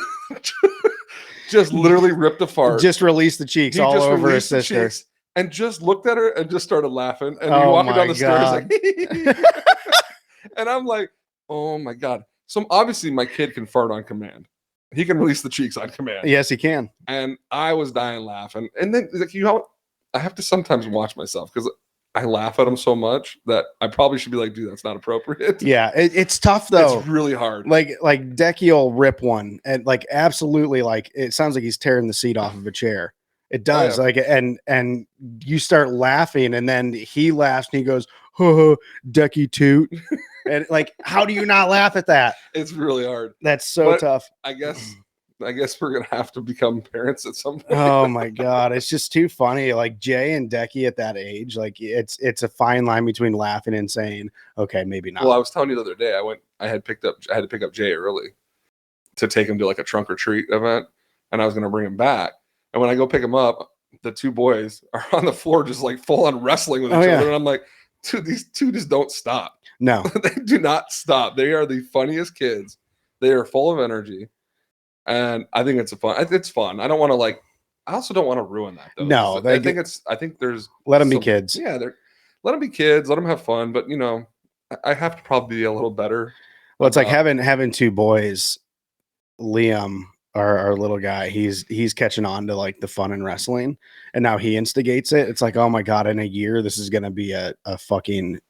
Speaker 2: Just literally ripped a fart.
Speaker 1: Just released the cheeks all over his sister.
Speaker 2: And just looked at her and just started laughing. And he walking down the stairs like, and I'm like, oh my God. So obviously my kid can fart on command. He can release the cheeks on command.
Speaker 1: Yes, he can.
Speaker 2: And I was dying laughing. And then like, I have to sometimes watch myself because I laugh at him so much that I probably should be like, dude, that's not appropriate.
Speaker 1: Yeah, it's tough though.
Speaker 2: It's really hard.
Speaker 1: Like Decky will rip one and like absolutely like it sounds like he's tearing the seat off of a chair. It does. Oh, yeah. Like and you start laughing and then he laughs and he goes, oh, Decky toot. And like, how do you not laugh at that?
Speaker 2: It's really hard.
Speaker 1: That's so tough.
Speaker 2: I guess I guess we're gonna have to become parents at some point.
Speaker 1: Oh my god, it's just too funny. Like Jay and Decky at that age, like it's a fine line between laughing and saying, okay, maybe not.
Speaker 2: Well, I was telling you the other day, I had to pick up Jay early to take him to like a trunk or treat event, and I was gonna bring him back. And when I go pick him up, the two boys are on the floor just like full on wrestling with each other, and I'm like, dude, these two just don't stop.
Speaker 1: No,
Speaker 2: They do not stop. They are the funniest kids. They are full of energy, and I think it's fun. I don't want to I also don't want to ruin that though.
Speaker 1: No,
Speaker 2: I think there's
Speaker 1: let them be kids.
Speaker 2: Yeah, let them be kids. Let them have fun. But I have to probably be a little better.
Speaker 1: Well, it's like having two boys. Liam, our little guy, he's catching on to like the fun in wrestling, and now he instigates it. It's like, oh my god, in a year this is gonna be a fucking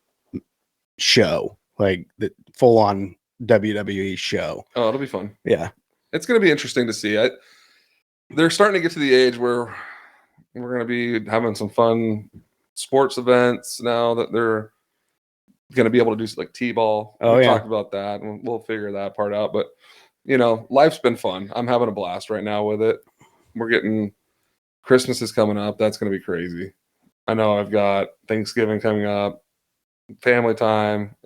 Speaker 1: show, like the full on WWE show.
Speaker 2: Oh, it'll be fun.
Speaker 1: Yeah,
Speaker 2: it's gonna be interesting to see. They're starting to get to the age where we're gonna be having some fun sports events now that they're gonna be able to do like t-ball. We talked about that, and we'll figure that part out. But life's been fun. I'm having a blast right now with it. We're getting Christmas is coming up. That's going to be crazy. I know I've got Thanksgiving coming up, family time.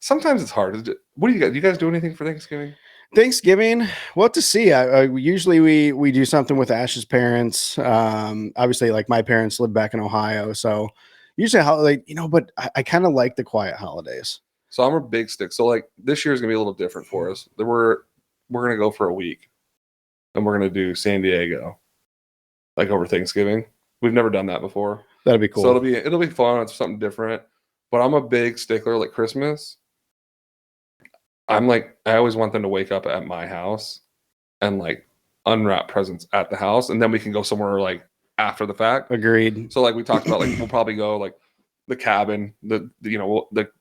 Speaker 2: Sometimes it's hard. What do you guys? Do you guys do anything for Thanksgiving?
Speaker 1: Thanksgiving, what to see? Usually we do something with Ash's parents. Obviously, like my parents live back in Ohio, so usually but I kind of like the quiet holidays.
Speaker 2: So I'm a big stick. So like this year is gonna be a little different for us. We're gonna go for a week, and we're gonna do San Diego, like over Thanksgiving. We've never done that before.
Speaker 1: That'd be cool.
Speaker 2: So it'll be fun. It's something different. But I'm a big stickler like Christmas. I always want them to wake up at my house and like unwrap presents at the house, and then we can go somewhere like after the fact.
Speaker 1: Agreed.
Speaker 2: So like we talked about, like we'll probably go like the cabin, the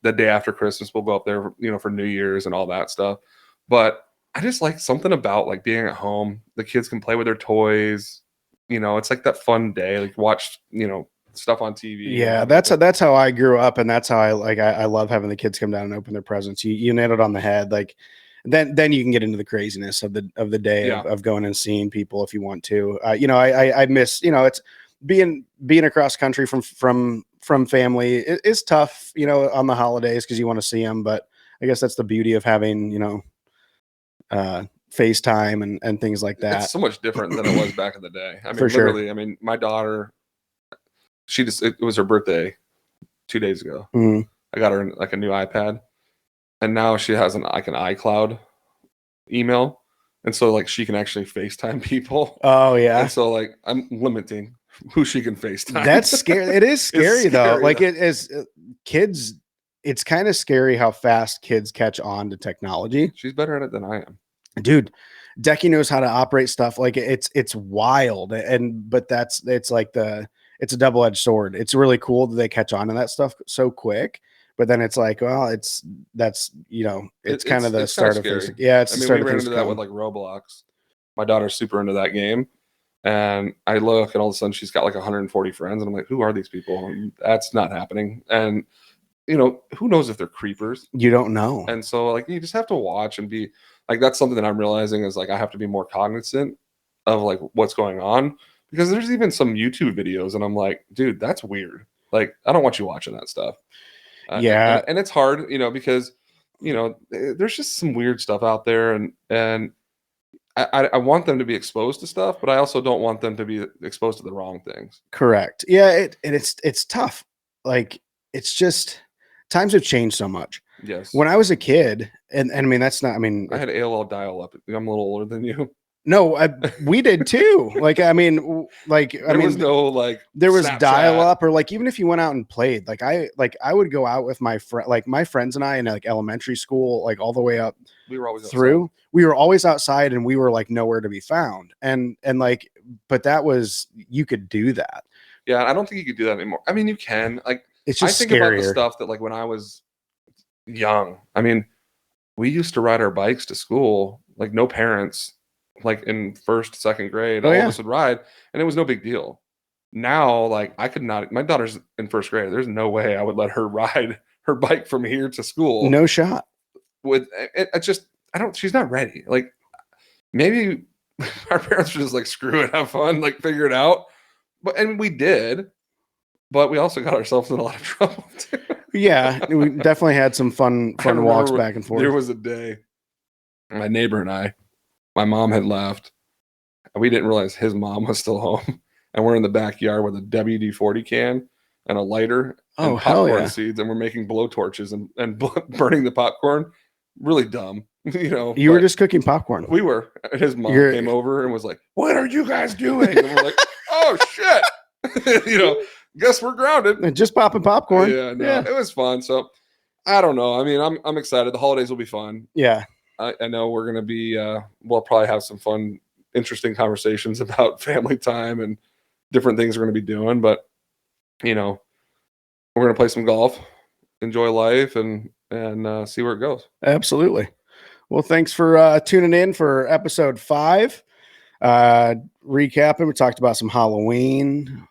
Speaker 2: day after Christmas, we'll go up there, for New Year's and all that stuff. But I just like something about like being at home. The kids can play with their toys. It's like that fun day. Like watch, stuff on TV.
Speaker 1: Yeah, that's how I grew up, and that's how I love having the kids come down and open their presents. You nailed it on the head. Like then you can get into the craziness of the day of going and seeing people if you want to. I miss, it's being across country from family is tough, on the holidays because you want to see them. But I guess that's the beauty of having, FaceTime and things like that.
Speaker 2: It's so much different than it was back in the day. I mean,
Speaker 1: For
Speaker 2: literally,
Speaker 1: sure.
Speaker 2: I mean, my daughter, it was her birthday 2 days ago.
Speaker 1: Mm-hmm.
Speaker 2: I got her like a new iPad, and now she has an iCloud email, and so like she can actually FaceTime people.
Speaker 1: Oh yeah.
Speaker 2: And so like I'm limiting who she can FaceTime.
Speaker 1: That's scary. It is scary though. Like it is kids. It's kind of scary how fast kids catch on to technology.
Speaker 2: She's better at it than I am.
Speaker 1: Dude, Decky knows how to operate stuff. Like it's wild. But it's a double-edged sword. It's really cool that they catch on to that stuff so quick. But then it's like, well, it's kind of the start of things. Yeah, it's.
Speaker 2: I mean, we ran into that with like Roblox. My daughter's super into that game, and I look, and all of a sudden she's got like 140 friends, and I'm like, who are these people? That's not happening. And who knows if they're creepers?
Speaker 1: You don't know.
Speaker 2: And so like you just have to watch and be like, that's something that I'm realizing is like I have to be more cognizant of like what's going on, because there's even some YouTube videos, and I'm like, dude, that's weird. Like I don't want you watching that stuff.
Speaker 1: Yeah,
Speaker 2: and it's hard, because there's just some weird stuff out there, and I want them to be exposed to stuff, but I also don't want them to be exposed to the wrong things.
Speaker 1: Correct. Yeah, it's tough. Like it's just times have changed so much.
Speaker 2: Yes.
Speaker 1: When I was a kid, and I mean that's not. I mean,
Speaker 2: I had AOL dial-up. I'm a little older than you.
Speaker 1: No, we did too. Like, I mean,
Speaker 2: there was no like
Speaker 1: there was
Speaker 2: Snapchat.
Speaker 1: dial up, or like even if you went out and played, like I would go out with my friends and I in like elementary school, like all the way up.
Speaker 2: We were always
Speaker 1: through.
Speaker 2: Outside.
Speaker 1: We were always outside, and we were like nowhere to be found. And like, but that was, you could do that.
Speaker 2: Yeah, I don't think you could do that anymore. I mean, you can. Like,
Speaker 1: it's just
Speaker 2: I think
Speaker 1: scarier.
Speaker 2: about the stuff that like when I was young. I mean, we used to ride our bikes to school, like no parents. Like in first, second grade, all of us would ride, and it was no big deal. Now, like I could not. My daughter's in first grade. There's no way I would let her ride her bike from here to school.
Speaker 1: No shot.
Speaker 2: With it just, I don't. She's not ready. Like maybe Our parents were just like, screw it, have fun, like figure it out. And we did, but we also got ourselves in a lot of trouble too.
Speaker 1: Yeah, we definitely had some fun walks back and forth.
Speaker 2: There was a day, my neighbor and I, my mom had left. And we didn't realize his mom was still home. And we're in the backyard with a WD-40 can and a lighter and popcorn seeds. And we're making blowtorches and burning the popcorn. Really dumb. You
Speaker 1: were just cooking popcorn.
Speaker 2: We were. And his mom came over and was like, "What are you guys doing?" And we're like, "Oh, shit." Guess we're grounded.
Speaker 1: Just popping popcorn.
Speaker 2: Yeah, it was fun. So I don't know. I mean, I'm excited. The holidays will be fun.
Speaker 1: Yeah.
Speaker 2: I know we're going to be, we'll probably have some fun, interesting conversations about family time and different things we're going to be doing. But, we're going to play some golf, enjoy life, and see where it goes.
Speaker 1: Absolutely. Well, thanks for tuning in for episode 5. Recapping, we talked about some Halloween,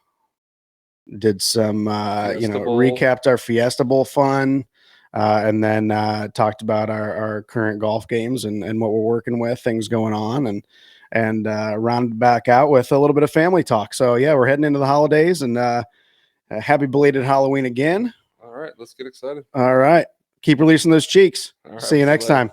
Speaker 1: did some, recapped our Fiesta Bowl fun. And then talked about our current golf games and what we're working with, things going on, and rounded back out with a little bit of family talk. So yeah, we're heading into the holidays, and happy belated Halloween again.
Speaker 2: All right, let's get excited.
Speaker 1: All right, keep releasing those cheeks. Right, see you next time.